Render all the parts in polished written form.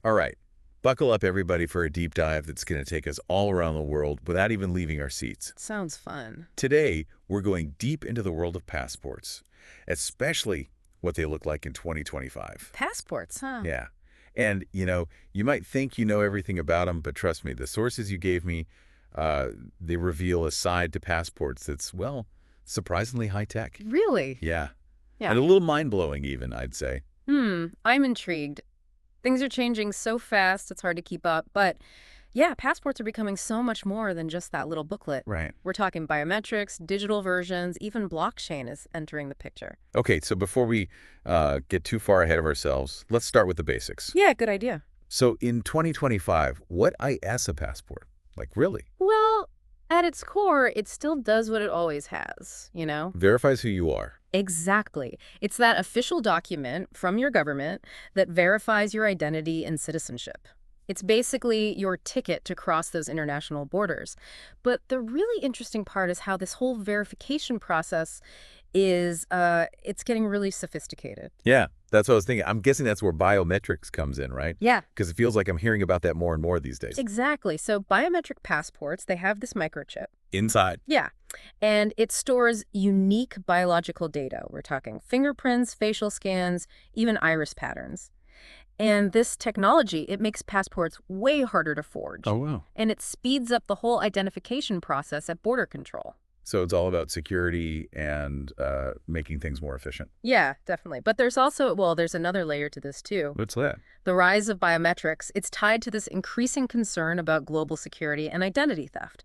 All right, buckle up, everybody, for a deep dive that's going to take us all around the world without even leaving our seats. Sounds fun. Today, we're going deep into the world of passports, especially what they look like in 2025. Passports, huh? Yeah. And, you might think you know everything about them, but trust me, the sources you gave me, uh, they reveal a side to passports that's, well, surprisingly high-tech. Really? Yeah. Yeah. And a little mind-blowing even, I'd say. I'm intrigued. Things are changing so fast, it's hard to keep up. But yeah, passports are becoming so much more than just that little booklet. Right. We're talking biometrics, digital versions, even blockchain is entering the picture. Okay, so before we get too far ahead of ourselves, let's start with the basics. Yeah, good idea. So in 2025, what is a passport? Like, really? Well, at its core, it still does what it always has, you know? Verifies who you are. Exactly. It's that official document from your government that verifies your identity and citizenship. It's basically your ticket to cross those international borders. But the really interesting part is how this whole verification process is, it's getting really sophisticated. Yeah, that's what I was thinking. I'm guessing that's where biometrics comes in, right? Yeah, Because it feels like I'm hearing about that more and more these days. exactly. So biometric passports, they have this microchip. Inside. Yeah, and it stores unique biological data. We're talking fingerprints, facial scans, even iris patterns. And this technology, it makes passports way harder to forge. Oh, wow. And it speeds up the whole identification process at border control. So it's all about security and making things more efficient. Yeah, definitely. But there's also, well, there's another layer to this too. What's that? The rise of biometrics, it's tied to this increasing concern about global security and identity theft.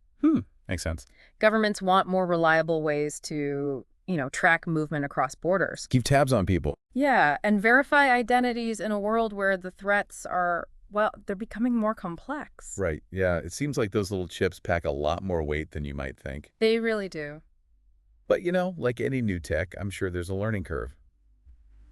Makes sense. Governments want more reliable ways to, track movement across borders. Keep tabs on people. Yeah, and verify identities in a world where the threats are, well, they're becoming more complex. Right. Yeah, it seems like those little chips pack a lot more weight than you might think. They really do. But, like any new tech, I'm sure there's a learning curve.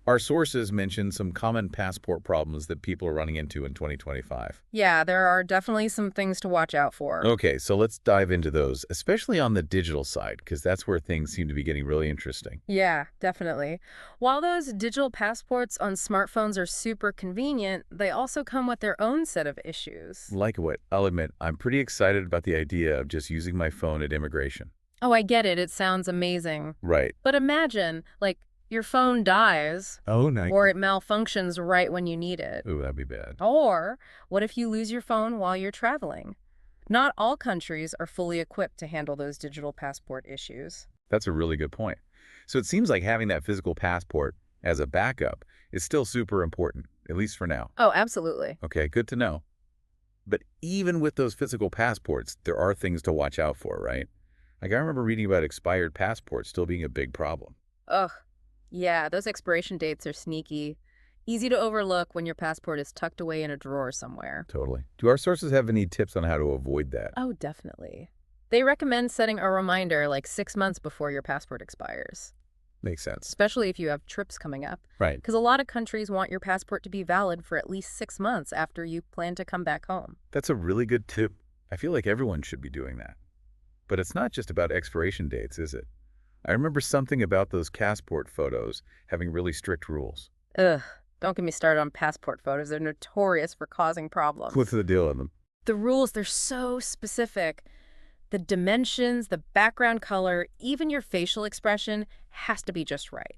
Our sources mention some common passport problems that people are running into in 2025. Yeah, there are definitely some things to watch out for. Okay, so let's dive into those, especially on the digital side, because that's where things seem to be getting really interesting. Yeah, definitely. While those digital passports on smartphones are super convenient, they also come with their own set of issues. Like what? I'll admit, I'm pretty excited about the idea of just using my phone at immigration. Oh, I get it. It sounds amazing. Right. But imagine, your phone dies Oh, nice. or it malfunctions right when you need it. Ooh, that'd be bad. Or what if you lose your phone while you're traveling? Not all countries are fully equipped to handle those digital passport issues. That's a really good point. So it seems like having that physical passport as a backup is still super important, at least for now. Oh, absolutely. Okay, good to know. But even with those physical passports, there are things to watch out for, right? Like I remember reading about expired passports still being a big problem. Ugh. Yeah, those expiration dates are sneaky. Easy to overlook when your passport is tucked away in a drawer somewhere. Totally. Do our sources have any tips on how to avoid that? Oh, definitely. They recommend setting a reminder 6 months before your passport expires, Makes sense. especially if you have trips coming up. Right. Because a lot of countries want your passport to be valid for at least 6 months after you plan to come back home. That's a really good tip. I feel like everyone should be doing that. But it's not just about expiration dates, is it? I remember something about those passport photos having really strict rules. Ugh, don't get me started on passport photos. They're notorious for causing problems. What's the deal with them? The rules, they're so specific. The dimensions, the background color, even your facial expression has to be just right.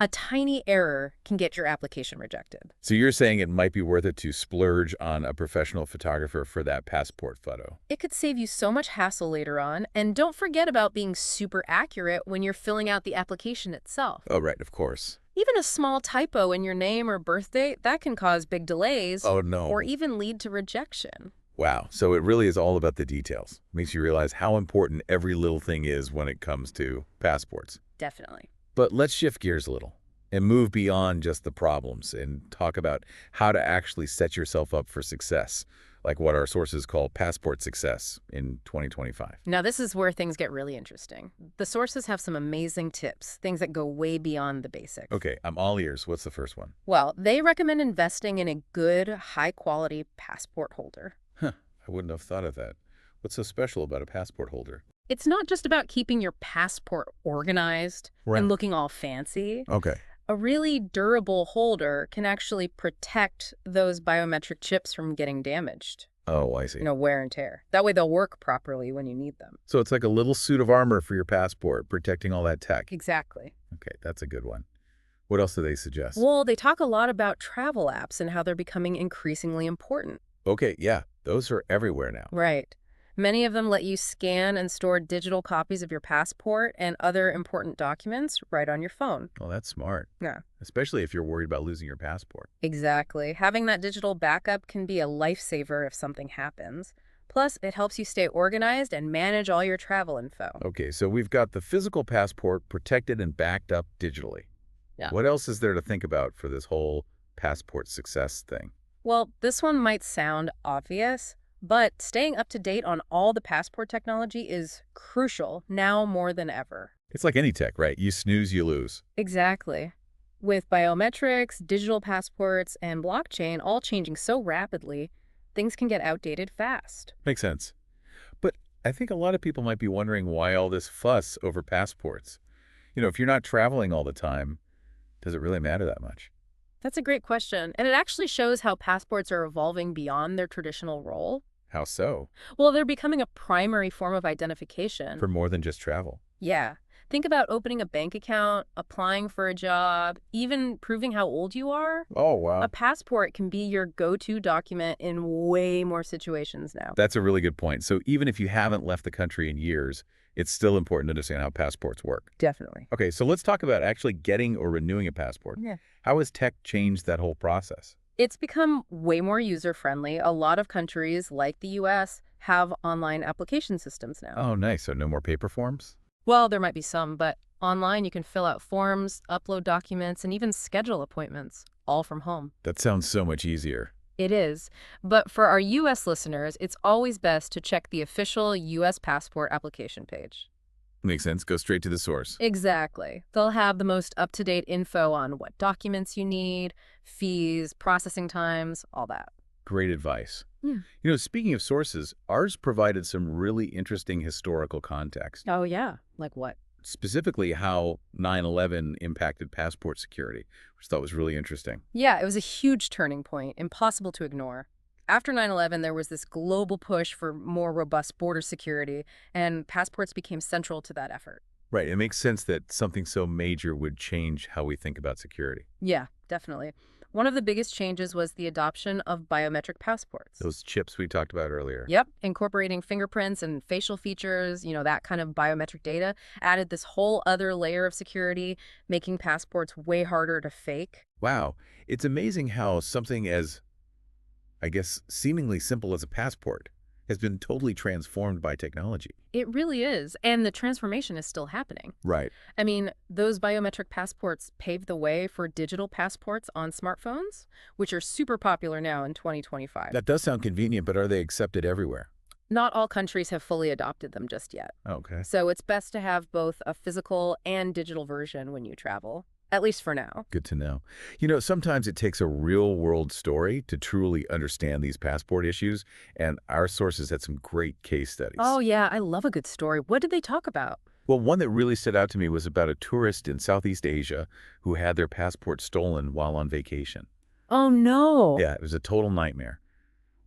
A tiny error can get your application rejected. So you're saying it might be worth it to splurge on a professional photographer for that passport photo? It could save you so much hassle later on, and don't forget about being super accurate when you're filling out the application itself. Oh, right, of course. Even a small typo in your name or birth date, that can cause big delays Oh, no. or even lead to rejection. Wow, so it really is all about the details. Makes you realize how important every little thing is when it comes to passports. Definitely. But let's shift gears a little and move beyond just the problems and talk about how to actually set yourself up for success, like what our sources call passport success in 2025. Now, this is where things get really interesting. The sources have some amazing tips, things that go way beyond the basics. Okay, I'm all ears. What's the first one? Well, they recommend investing in a good, high-quality passport holder. Huh, I wouldn't have thought of that. What's so special about a passport holder? It's not just about keeping your passport organized Right. and looking all fancy. Okay. A A really durable holder can actually protect those biometric chips from getting damaged, Oh, I see. wear and tear. That way they'll work properly when you need them. So it's like a little suit of armor for your passport, protecting all that tech. Exactly. Okay, that's a good one. What else do they suggest? Well, they talk a lot about travel apps and how they're becoming increasingly important. Okay, yeah, those are everywhere now. Right. Many of them let you scan and store digital copies of your passport and other important documents right on your phone. Well, that's smart, Yeah. especially if you're worried about losing your passport. Exactly. Having that digital backup can be a lifesaver if something happens. Plus, it helps you stay organized and manage all your travel info. Okay, so we've got the physical passport protected and backed up digitally. Yeah. What else is there to think about for this whole passport success thing? Well, this one might sound obvious, but staying up to date on all the passport technology is crucial now more than ever. It's like any tech, right? You snooze, you lose. Exactly. With biometrics, digital passports, and blockchain all changing so rapidly, things can get outdated fast. Makes sense. But I think a lot of people might be wondering why all this fuss over passports. If you're not traveling all the time, does it really matter that much? That's a great question, and it actually shows how passports are evolving beyond their traditional role. How so? Well, they're becoming a primary form of identification. For more than just travel. Yeah. Think about opening a bank account, applying for a job, even proving how old you are. Oh, A wow. passport can be your go-to document in way more situations now. That's a really good point. So even if you haven't left the country in years, it's still important to understand how passports work. Definitely. Okay, so let's talk about actually getting or renewing a passport. Yeah. How has tech changed that whole process? It's become way more user-friendly. A lot of countries, like the US, have online application systems now. Oh, nice. So no more paper forms? Well, there might be some, but online you can fill out forms, upload documents, and even schedule appointments, all from home. That sounds so much easier. It is. But for our U.S. listeners, it's always best to check the official U.S. passport application page. Makes sense. Go straight to the source. Exactly. They'll have the most up-to-date info on what documents you need, fees, processing times, all that. Great advice. Yeah. Speaking of sources, ours provided some really interesting historical context, Oh, yeah. Like what? specifically how 9/11 impacted passport security, which I thought was really interesting. Yeah, it was a huge turning point, impossible to ignore. After 9/11, there was this global push for more robust border security, and passports became central to that effort. Right. It makes sense that something so major would change how we think about security. Yeah, definitely. One of the biggest changes was the adoption of biometric passports. Those chips we talked about earlier. Yep, incorporating fingerprints and facial features, that kind of biometric data added this whole other layer of security, making passports way harder to fake. Wow. It's amazing how something as, I guess, seemingly simple as a passport has been totally transformed by technology. It really is, and the transformation is still happening. Right. I mean, those biometric passports paved the way for digital passports on smartphones, which are super popular now in 2025. That does sound convenient, but are they accepted everywhere? Not all countries have fully adopted them just yet. Okay. So it's best to have both a physical and digital version when you travel, at least for now. Good to know. Sometimes it takes a real-world story to truly understand these passport issues, and our sources had some great case studies. Oh, yeah, I love a good story. What did they talk about? Well, one that really stood out to me was about a tourist in Southeast Asia who had their passport stolen while on vacation. Oh, no. Yeah, it was a total nightmare.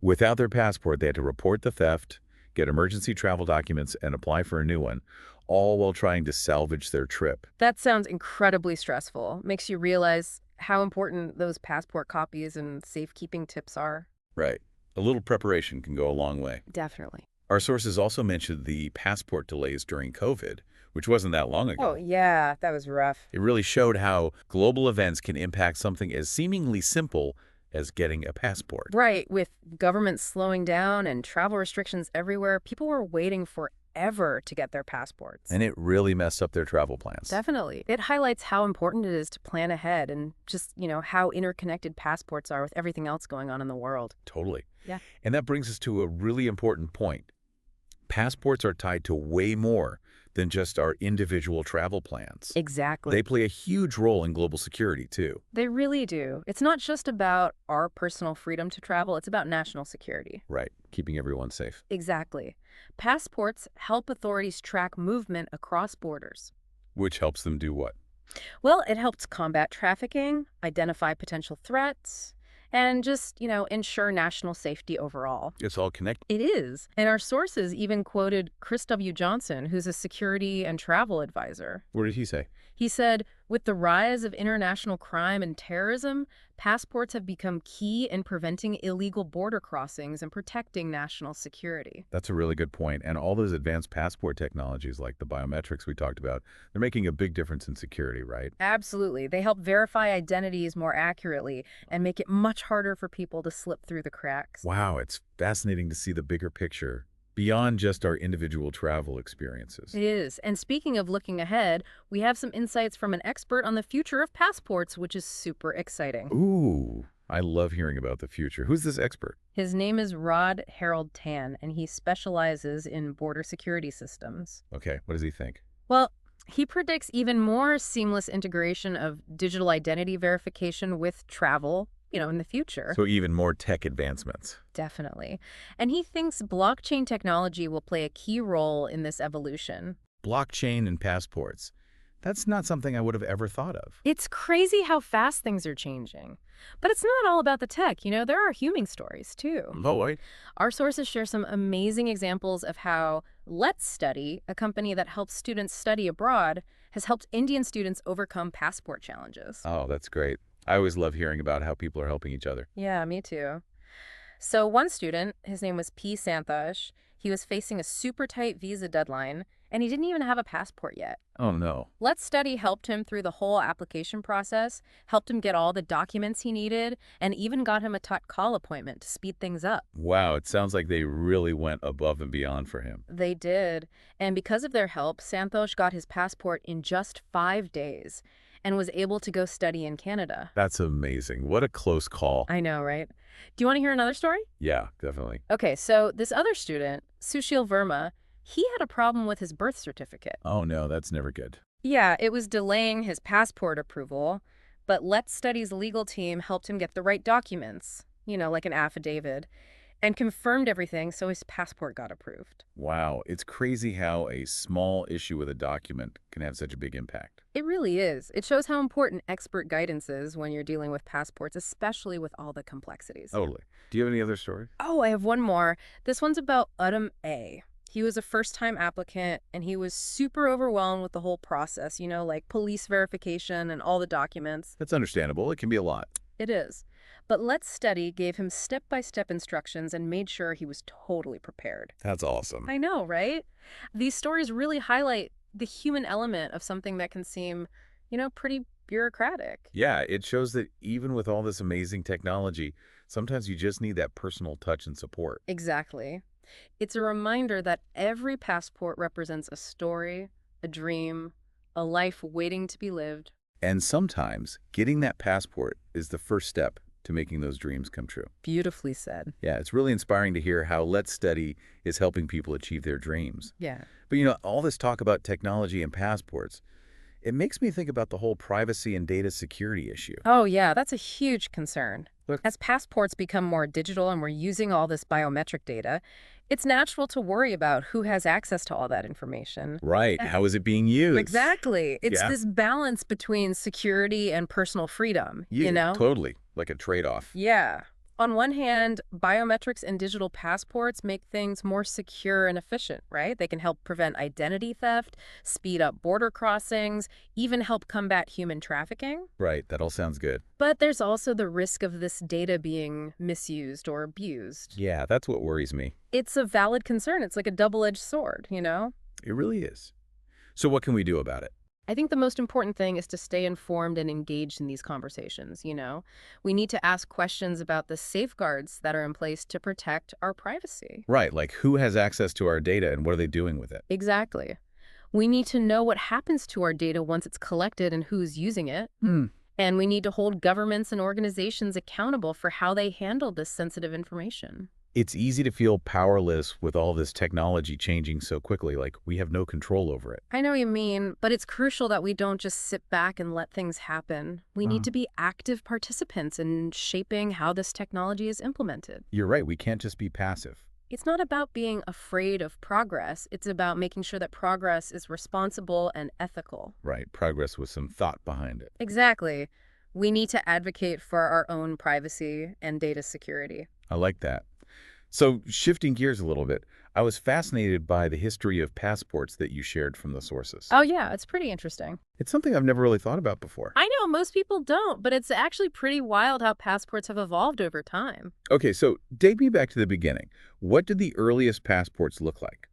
Without their passport, they had to report the theft, get emergency travel documents, and apply for a new one, all while trying to salvage their trip. That sounds incredibly stressful. Makes you realize how important those passport copies and safekeeping tips are. Right. A little preparation can go a long way. Definitely. Our sources also mentioned the passport delays during COVID, which wasn't that long ago. Oh, yeah, that was rough. It really showed how global events can impact something as seemingly simple as getting a passport. Right, with governments slowing down and travel restrictions everywhere, people were waiting forever to get their passports. And it really messed up their travel plans. Definitely. It highlights how important it is to plan ahead and just, how interconnected passports are with everything else going on in the world. Totally. Yeah. And that brings us to a really important point. Passports are tied to way more than just our individual travel plans. Exactly. They play a huge role in global security, too. They really do. It's not just about our personal freedom to travel, it's about national security. Right. Keeping everyone safe. Exactly. Passports help authorities track movement across borders. Which helps them do what? Well, it helps combat trafficking, identify potential threats, and just, ensure national safety overall. It's all connected. It is. And our sources even quoted Chris W. Johnson, who's a security and travel advisor. What did he say? He said, with the rise of international crime and terrorism, passports have become key in preventing illegal border crossings and protecting national security. That's a really good point. And all those advanced passport technologies like the biometrics we talked about, they're making a big difference in security, right? Absolutely. They help verify identities more accurately and make it much harder for people to slip through the cracks. Wow, it's fascinating to see the bigger picture beyond just our individual travel experiences. It is. And speaking of looking ahead, we have some insights from an expert on the future of passports, which is super exciting. Ooh, I love hearing about the future. Who's this expert? His name is Rod Harold Tan, and he specializes in border security systems. Okay, what does he think? Well, he predicts even more seamless integration of digital identity verification with travel, in the future. So even more tech advancements. Definitely. And he thinks blockchain technology will play a key role in this evolution. Blockchain and passports. That's not something I would have ever thought of. It's crazy how fast things are changing. But it's not all about the tech. There are human stories, too. Oh, wait. Our sources share some amazing examples of how Let's Study, a company that helps students study abroad, has helped Indian students overcome passport challenges. Oh, that's great. I always love hearing about how people are helping each other. Yeah, me too. So one student, his name was P. Santosh, he was facing a super tight visa deadline, and he didn't even have a passport yet. Oh, no. Let's Study helped him through the whole application process, helped him get all the documents he needed, and even got him a call appointment to speed things up. Wow, it sounds like they really went above and beyond for him. They did. And because of their help, Santosh got his passport in just 5 days and was able to go study in Canada. That's amazing. What a close call. I know, right? Do you want to hear another story? Yeah, definitely. Okay, so this other student, Sushil Verma, he had a problem with his birth certificate. Oh, no, that's never good. Yeah, it was delaying his passport approval, but Let's Study's legal team helped him get the right documents, like an affidavit, and confirmed everything so his passport got approved. Wow, it's crazy how a small issue with a document can have such a big impact. It really is. It shows how important expert guidance is when you're dealing with passports, especially with all the complexities. Totally. Do you have any other stories? Oh, I have one more. This one's about Udam A. He was a first-time applicant, and he was super overwhelmed with the whole process, like police verification and all the documents. That's understandable. It can be a lot. It is. But Let's Study gave him step-by-step instructions and made sure he was totally prepared. That's awesome. I know, right? These stories really highlight the human element of something that can seem, pretty bureaucratic. Yeah, it shows that even with all this amazing technology, sometimes you just need that personal touch and support. Exactly. It's a reminder that every passport represents a story, a dream, a life waiting to be lived. And sometimes getting that passport is the first step to making those dreams come true. Beautifully said. Yeah, it's really inspiring to hear how Let's Study is helping people achieve their dreams. Yeah. But all this talk about technology and passports, it makes me think about the whole privacy and data security issue. Oh, yeah, that's a huge concern. Look, As passports become more digital and we're using all this biometric data, it's natural to worry about who has access to all that information. right, how is it being used? Exactly. It's Yeah. this balance between security and personal freedom, Totally, like a trade-off. Yeah. On one hand, biometrics and digital passports make things more secure and efficient, right? They can help prevent identity theft, speed up border crossings, even help combat human trafficking. Right, that all sounds good. But there's also the risk of this data being misused or abused. Yeah, that's what worries me. It's a valid concern. It's like a double-edged sword. It really is. So what can we do about it? I think the most important thing is to stay informed and engaged in these conversations. We need to ask questions about the safeguards that are in place to protect our privacy. Right, like who has access to our data and what are they doing with it? Exactly. We need to know what happens to our data once it's collected and who's using it. And we need to hold governments and organizations accountable for how they handle this sensitive information. It's easy to feel powerless with all this technology changing so quickly, like we have no control over it. I know what you mean, but it's crucial that we don't just sit back and let things happen. We need to be active participants in shaping how this technology is implemented. You're right, we can't just be passive. It's not about being afraid of progress. It's about making sure that progress is responsible and ethical. Right, progress with some thought behind it. Exactly. We need to advocate for our own privacy and data security. I like that. So, shifting gears a little bit, I was fascinated by the history of passports that you shared from the sources. Oh, yeah, it's pretty interesting. It's something I've never really thought about before. I know most people don't, but it's actually pretty wild how passports have evolved over time. Okay, so take me back to the beginning. What did the earliest passports look like?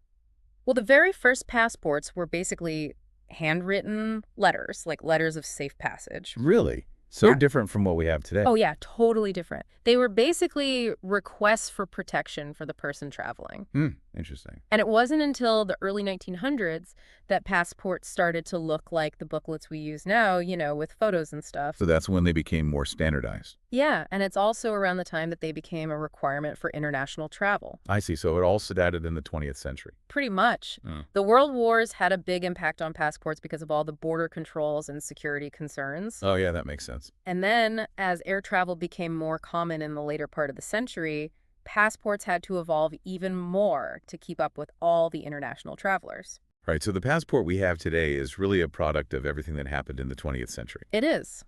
Well, the very first passports were basically handwritten letters, like letters of safe passage. Really? So Yeah. different from what we have today. Oh, yeah, totally different. They were basically requests for protection for the person traveling. Hmm, interesting. And it wasn't until the early 1900s that passports started to look like the booklets we use now, with photos and stuff. So that's when they became more standardized. Yeah, and it's also around the time that they became a requirement for international travel. I see. So it all added in the 20th century. Pretty much. Oh. The world wars had a big impact on passports because of all the border controls and security concerns. Oh, yeah, that makes sense. And then, as air travel became more common in the later part of the century, passports had to evolve even more to keep up with all the international travelers. Right, so the passport we have today is really a product of everything that happened in the 20th century. It is.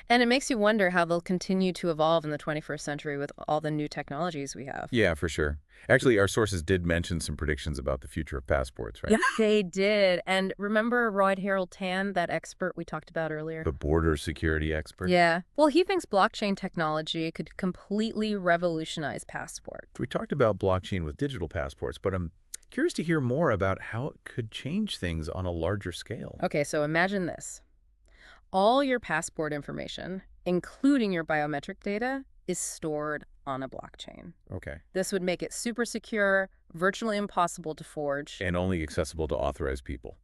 And it makes you wonder how they'll continue to evolve in the 21st century with all the new technologies we have. Yeah, for sure. Actually, our sources did mention some predictions about the future of passports, right? Yeah, they did. And remember Royd Harold Tan, that expert we talked about earlier? The border security expert. Yeah. Well, he thinks blockchain technology could completely revolutionize passport. We talked about blockchain with digital passports, but I'm curious to hear more about how it could change things on a larger scale. Okay, so imagine this. All your passport information, including your biometric data, is stored on a blockchain. Okay. This would make it super secure, virtually impossible to forge. And only accessible to authorized people.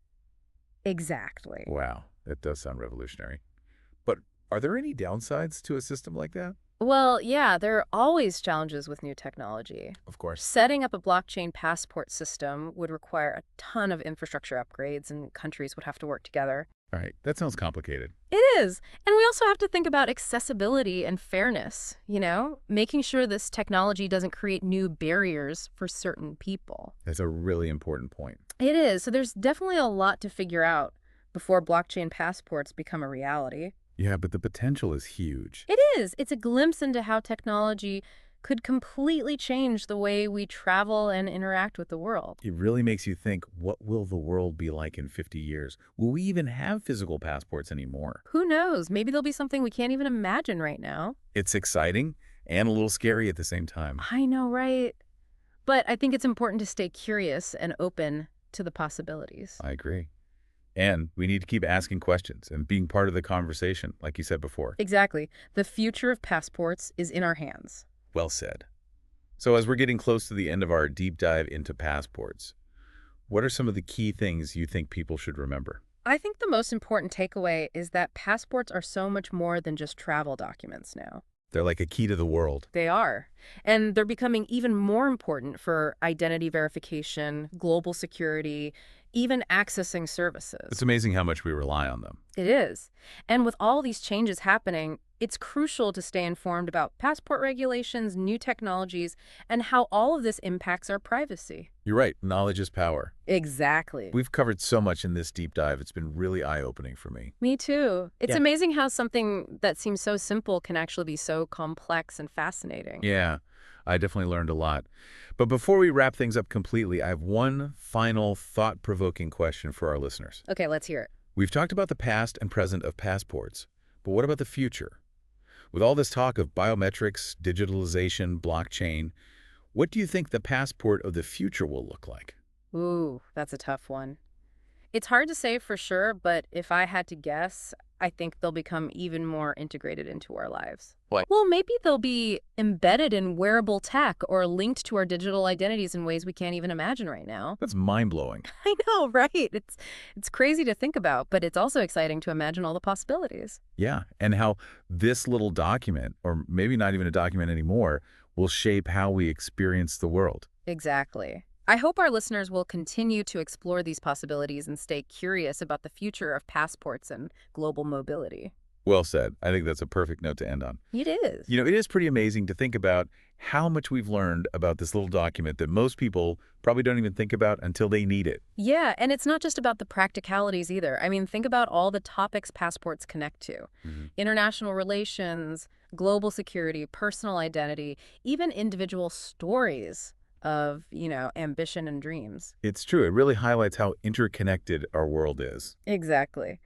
Exactly. Wow, that does sound revolutionary. But are there any downsides to a system like that? Well, yeah, there are always challenges with new technology. Of course. Setting up a blockchain passport system would require a ton of infrastructure upgrades, and countries would have to work together. All right, that sounds complicated. It is. And we also have to think about accessibility and fairness, making sure this technology doesn't create new barriers for certain people. That's a really important point. It is. So there's definitely a lot to figure out before blockchain passports become a reality. Yeah, but the potential is huge. It is. It's a glimpse into how technology could completely change the way we travel and interact with the world. It really makes you think, what will the world be like in 50 years? Will we even have physical passports anymore? Who knows? Maybe there'll be something we can't even imagine right now. It's exciting and a little scary at the same time. I know, right? But I think it's important to stay curious and open to the possibilities. I agree. And we need to keep asking questions and being part of the conversation, like you said before. Exactly. The future of passports is in our hands. Well said. So as we're getting close to the end of our deep dive into passports, what are some of the key things you think people should remember? I think the most important takeaway is that passports are so much more than just travel documents now. They're like a key to the world. They are. And they're becoming even more important for identity verification, global security, even accessing services. It's amazing how much we rely on them. It is. And with all these changes happening, it's crucial to stay informed about passport regulations, new technologies, and how all of this impacts our privacy. You're right. Knowledge is power. Exactly. We've covered so much in this deep dive. It's been really eye-opening for me. Me too. It's Yeah. amazing how something that seems so simple can actually be so complex and fascinating. Yeah, I definitely learned a lot. But before we wrap things up completely, I have one final thought-provoking question for our listeners. Okay, let's hear it. We've talked about the past and present of passports, but what about the future? With all this talk of biometrics, digitalization, blockchain, what do you think the passport of the future will look like? Ooh, that's a tough one. It's hard to say for sure, but if I had to guess, I think they'll become even more integrated into our lives. Why? Well, maybe they'll be embedded in wearable tech or linked to our digital identities in ways we can't even imagine right now. That's mind-blowing. I know, right? It's crazy to think about, but it's also exciting to imagine all the possibilities. Yeah, and how this little document, or maybe not even a document anymore, will shape how we experience the world. Exactly. I hope our listeners will continue to explore these possibilities and stay curious about the future of passports and global mobility. Well said. I think that's a perfect note to end on. It is. You know, it is pretty amazing to think about how much we've learned about this little document that most people probably don't even think about until they need it. Yeah, and it's not just about the practicalities either. I mean, think about all the topics passports connect to. Mhm. International relations, global security, personal identity, even individual stories of, ambition and dreams. It's true. It really highlights how interconnected our world is. Exactly.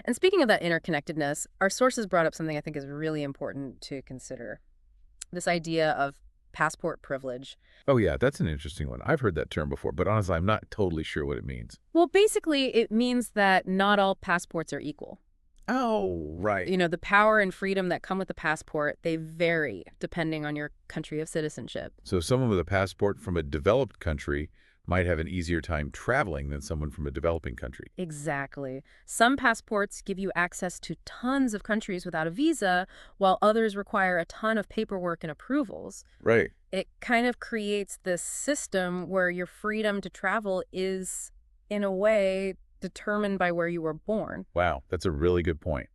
And speaking of that interconnectedness, our sources brought up something I think is really important to consider. This idea of passport privilege. Oh, yeah, that's an interesting one. I've heard that term before, but honestly, I'm not totally sure what it means. Well, basically, it means that not all passports are equal. Oh, right. The power and freedom that come with a passport, they vary depending on your country of citizenship. So someone with a passport from a developed country might have an easier time traveling than someone from a developing country. Exactly. Some passports give you access to tons of countries without a visa, while others require a ton of paperwork and approvals. Right. It kind of creates this system where your freedom to travel is, in a way, determined by where you were born. Wow, that's a really good point.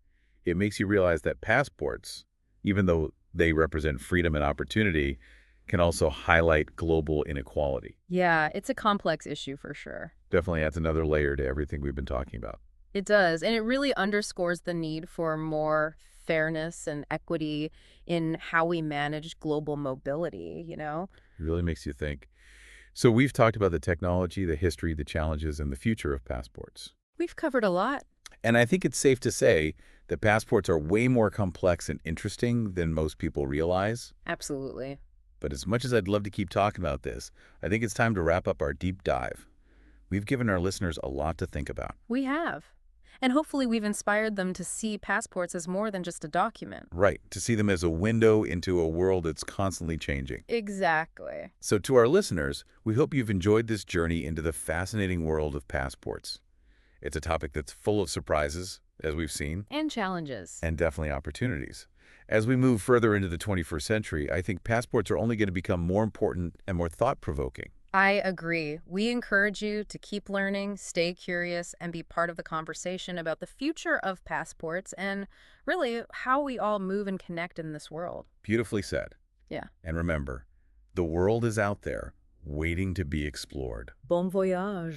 It makes you realize that passports, even though they represent freedom and opportunity, can also highlight global inequality. Yeah, it's a complex issue for sure. Definitely adds another layer to everything we've been talking about. It does, and it really underscores the need for more fairness and equity in how we manage global mobility. It really makes you think. So we've talked about the technology, the history, the challenges, and the future of passports. We've covered a lot. And I think it's safe to say that passports are way more complex and interesting than most people realize. Absolutely. But as much as I'd love to keep talking about this, I think it's time to wrap up our deep dive. We've given our listeners a lot to think about. We have. And hopefully we've inspired them to see passports as more than just a document. Right, to see them as a window into a world that's constantly changing. Exactly. So to our listeners, we hope you've enjoyed this journey into the fascinating world of passports. It's a topic that's full of surprises, as we've seen, And challenges. and definitely opportunities. As we move further into the 21st century, I think passports are only going to become more important and more thought-provoking. I agree. We encourage you to keep learning, stay curious, and be part of the conversation about the future of passports and really how we all move and connect in this world. Beautifully said. Yeah. And remember, the world is out there, waiting to be explored. Bon voyage.